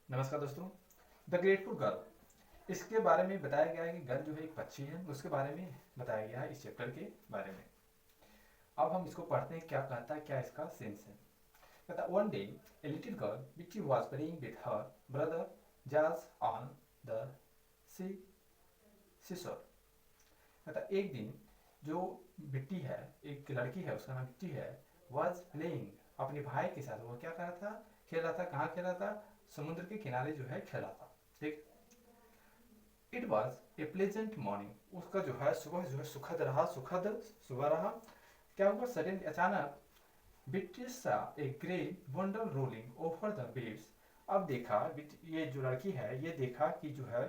नमस्कार दोस्तों। The grateful girl, इसके बारे में बताया गया है कि गर्ल जो है एक पक्षी है, उसके बारे में बताया गया है इस चैप्टर के बारे में। अब हम इसको पढ़ते हैं, क्या कहता है, क्या इसका सेंस है। कहता one day a little girl Betty was playing with her brother Jazz on the sea seashore. कहता एक दिन जो बिट्टी है, एक लड़की है, उसका नाम बिट्टी है, वाज प्लेइंग अपने भाई के साथ। वो क्या कर रहा था, खेल रहा था। कहाँ खेल रहा था? समुद्र के किनारे जो है खेल रहा था। ठीक। It was a pleasant morning, उसका जो है सुबह जो है सुखद रहा, सुखद सुबह रहा। क्या हुआ? सडन अचानक बिट्टी सा a grey bundle rolling over the waves. अब देखा, ये जो लड़की है ये देखा कि जो है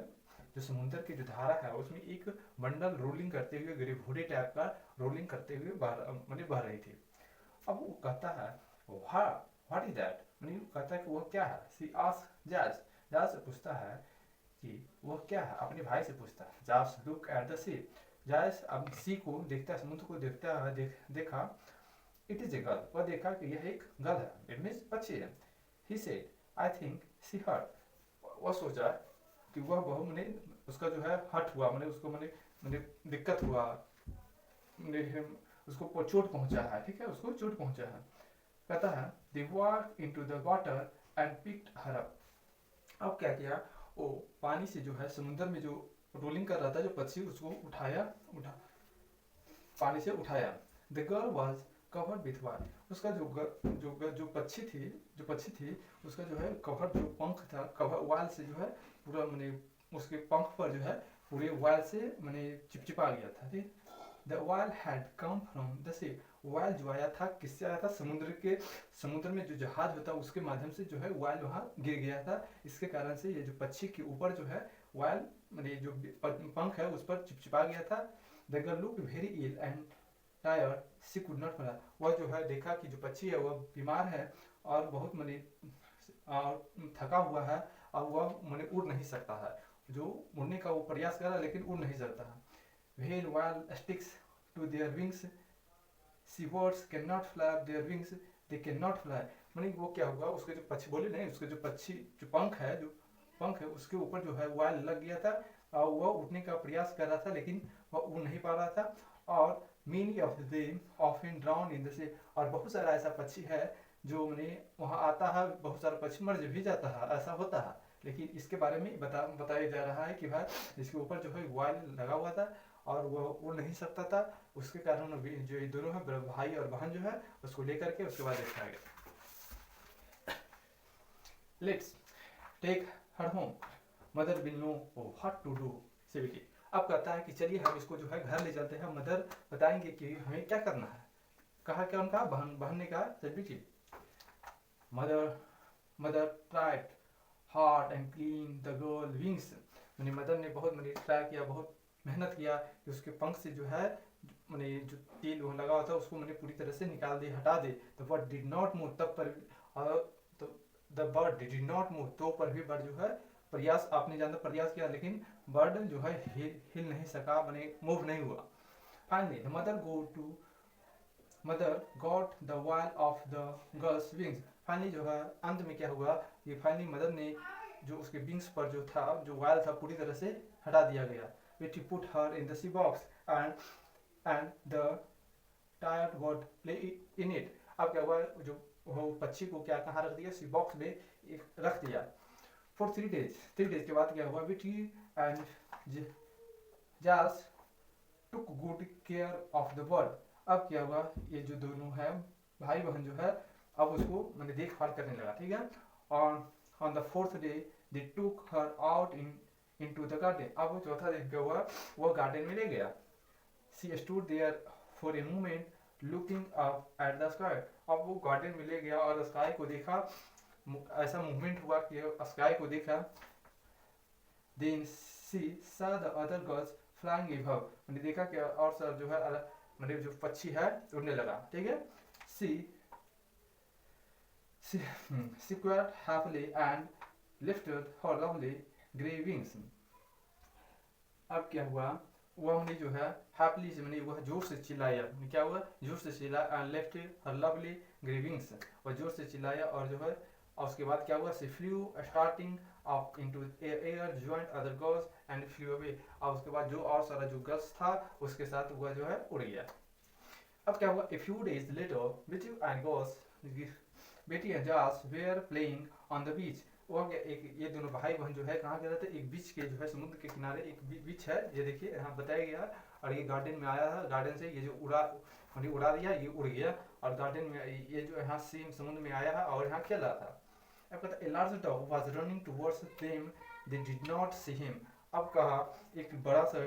जो समुद्र की जो धारा है उसमें एक बंडल रोलिंग करते हुए, ग्रे घोड़े टाइप का रोलिंग करते हुए बह रही थी। अब वो कहता है व्हाट इज दैट, कहता है कि वह क्या है। सी आस्क जैज, जैज से पूछता है कि वह क्या है, अपने भाई से पूछता है। Jazz look at the sea, Jazz अब सी को देखता है, समुद्र को देखता है, देखा। इट इज ए गर्ल, वह देखा कि यह एक गर्ल है, इट मीन्स पक्षी है। He said I think she hurt, वह सोचा कि वह बहु मने उसका जो है हट हुआ, मैंने उसको मैंने मैंने दिक्कत हुआ, मैंने उसको चोट पहुंचा है। ठीक है, उसको चोट पहुंचा है। कहता है they walk into the water and picked her up. अब क्या किया, वो पानी से जो है समुद्र में जो रोलिंग कर रहा था जो पक्षी, उसको उठा पानी से उठाया। The girl was covered with वाल, उसका जो पक्षी थी उसका जो है कवर, जो पंख था, कवर वाल से जो है पूरा मैंने उसके पंख पर जो है पूरे वाल से मैंने चिपचिपा गया था। ठीक। द वाल हैड कम फ्रॉम द सी, वाल जो आया था किससे आया था? समुद्र में जो जहाज होता है उसके माध्यम से जो है वाल वहाँ गिर गया था। इसके कारण से ये जो पक्षी के ऊपर जो है वाल मैंने जो पंख है उस पर चिपचिपा गया था। The girl looked very ill and tired, she could not fly, वह जो है देखा कि जो पक्षी है वह बीमार है और बहुत मैंने थका हुआ है और वह मैंने उड़ नहीं सकता है। जो उड़ने का वो प्रयास कर रहा है लेकिन उड़ नहीं सकता है। When while sticks to their wings, seabirds cannot flap their wings, they cannot fly। मानी वो क्या होगा, उसके जो पक्षी बोले नहीं, उसके जो पक्षी जो पंख है उसके ऊपर जो है वाल लग गया था और वह उठने का प्रयास कर रहा था लेकिन वह उड़ नहीं पा रहा था। और many of them often drown in the sea, और बहुत सारा ऐसा पक्षी है जो मैंने वहाँ आता है, बहुत सारा पक्षी मर भी जाता है, ऐसा होता है। लेकिन इसके बारे में बताया जा रहा है कि भाई इसके ऊपर जो है वाल लगा हुआ था और वह उड़ नहीं सकता था। उसके कारण जो ये दोनों है भाई और बहन जो है उसको लेकर के उसके बाद देखा गया। Let's take her home, mother will know what to do said Betty. अब कहता है कि चलिए हम इसको जो है घर ले चलते हैं, मदर बताएंगे कि हमें क्या करना है। कहा क्या उनका, बहन ने कहा से बेटी। Mother mother tried hard and clean the girl wings, मैंने मदर ने बहुत मैंने ट्राई किया, बहुत मेहनत किया कि उसके पंख से जो है मैंने जो तेल वो लगा हुआ था उसको मैंने पूरी तरह से निकाल दे, हटा दे। The bird did not move, तब पर तो the bird did not move, तो पर भी बर्ड जो है प्रयास, आपने ज्यादा प्रयास किया लेकिन बर्ड जो है हिल नहीं सका, मैंने मूव नहीं हुआ। Finally the mother got the wall of the girls wings, finally जो है अंत में क्या हुआ, ये फाइनली मदर ने जो उसके विंग्स पर जो था जो वाल था पूरी तरह से हटा दिया गया। which he put her in the sea box and the tired bird lay in it। अब क्या हुआ, जो वो पक्षी को क्या कहाँ रख दिया, सी बॉक्स में रख दिया। फॉर 3 days के बाद क्या हुआ, which he and Jazz took good care of the bird. अब क्या हुआ, ये जो दोनों है भाई बहन जो है अब उसको मैंने देखभाल करने लगा। ठीक है। On the 4th day they took her out into the garden। अब वो चौथा दिन क्या हुआ, वो गार्डन में ले गया। She stood there for a moment looking up at the sky। अब वो गार्डन में ले गया और स्काई को देखा, ऐसा मूवमेंट हुआ कि स्काई को देखा। Then she saw the other girls flying above, मैंने देखा कि और सब जो है मैंने जो पक्षी है उड़ने लगा। ठीक है। She cried happily and lifted her lovely grey wings। अब क्या हुआ, वह हमने जो है हैप्पीली से मैंने वह जोर से चिल्लाया, क्या हुआ, जोर से चिल्लाया and left her lovely grey wings, वह जोर से चिल्लाया और जो है और उसके बाद क्या हुआ, she flu starting up into air joint other girls and flu away. और उसके बाद जो और सारा जो गर्ल्स था उसके साथ वह जो है उड़ गया। अब क्या हुआ, a few days later Betty and girls, Betty and George were playing on the beach. वो एक ये दोनों भाई बहन जो है कहाँ गए थे, एक बीच के जो है समुद्र के किनारे एक बीच है, ये देखिए यहाँ बताया गया। और ये गार्डन में आया है, गार्डन से ये जो उड़ा दिया, ये उड़ गया। और गार्डन में ये जो यहाँ सीम समुद्र में आया है और यहाँ खेल रहा था। अब कहता, a large dog was running towards them, they did not see him। अब कहा एक बड़ा सा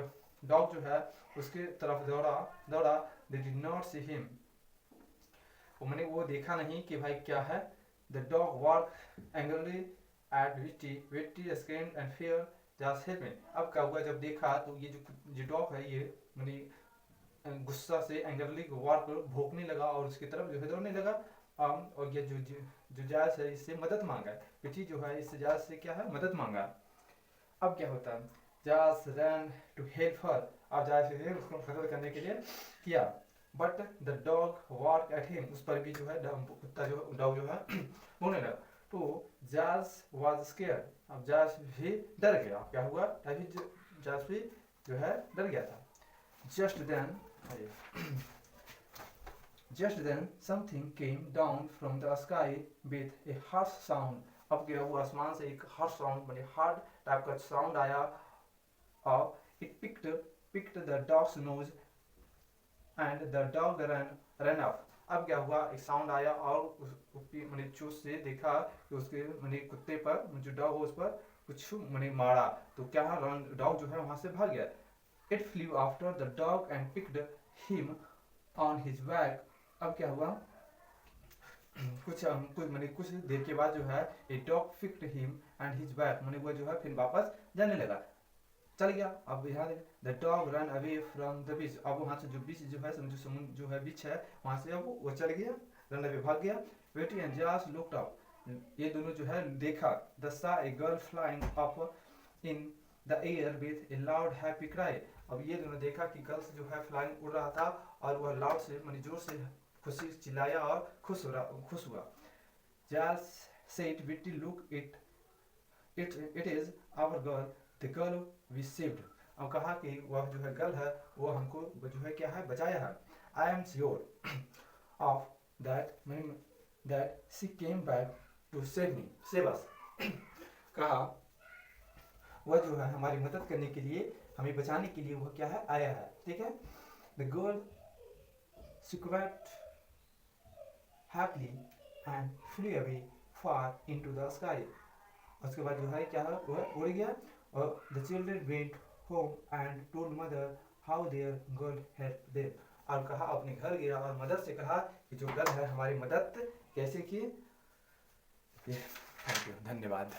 डॉग जो है उसके तरफ दौड़ा, they did not see him, मैंने वो देखा नहीं कि भाई क्या है। The dog walked angrily at Vitty screamed and fear just help me। अब क्या हुआ, जब देखा तो ये जो डॉग है ये मैंने गुस्सा से एंग्रली वॉक भौंकने लगा और उसकी तरफ जो है दौड़ने लगा। और ये जो जायस है इससे मदद मांगा है, पिटी जो है इससे जायस से क्या है मदद मांगा। अब क्या होता है, Jace ran to help her. अब जायस ने उसको मदद करने के लिए किया, but the dog walk at him, उस पर भी जो है कुत्ता जो डॉग जो है भौंकने लगा। तो जायस वाज स्केयर्ड। अब जायस भी डर गया। क्या हुआ, तभी जायस भी जो है डर गया था। Just then something came down from the sky with a harsh sound। अब क्या हुआ, आसमान से एक harsh sound माने hard टाइप का साउंड आया और it picked the dog's nose and the dog ran off। अब क्या हुआ, एक साउंड आया और मैंने चूस से देखा कि उसके मैंने कुत्ते पर जो डॉग हो उस पर कुछ मैंने मारा। तो क्या डॉग जो है वहां से भाग गया। It flew after the dog and picked him on his back। अब क्या हुआ, कुछ मैंने कुछ देर के बाद जो है a dog picked him and his back, मैंने वो जो है फिर वापस जाने लगा, चल गया। अब यहाँ the dog ran away from the beach। अब वहाँ से जो बीच जो है जो समुद्र जो है बीच है वहाँ से अब वो चल गया, रन अवे भाग गया। Betty and Josh looked up, ये दोनों जो है देखा। They saw a girl flying up in the air with a loud happy cry। अब ये दोनों देखा कि गर्ल्स जो है फ्लाइंग उड़ रहा था और वह लाउड से माने जोर से खुशी चिल्लाया और खुश हुआ। Josh said, Betty, look, it is our girl, the girl we saved। अब कहा कि वह जो है गर्ल है वो हमको जो है क्या है बचाया है। I am sure of that she came back to save us। कहा वह जो है हमारी मदद करने के लिए, हमें बचाने के लिए वह क्या है आया है, ठीक है। The girl squawked happily and flew away far into the sky। उसके बाद जो है क्या है वह उड़ गया और the children went home and told mother how their girl helped them। और कहा अपने घर गया और मदर से कहा कि जो गर्ल है हमारी मदद कैसे की। थैंक यू, धन्यवाद।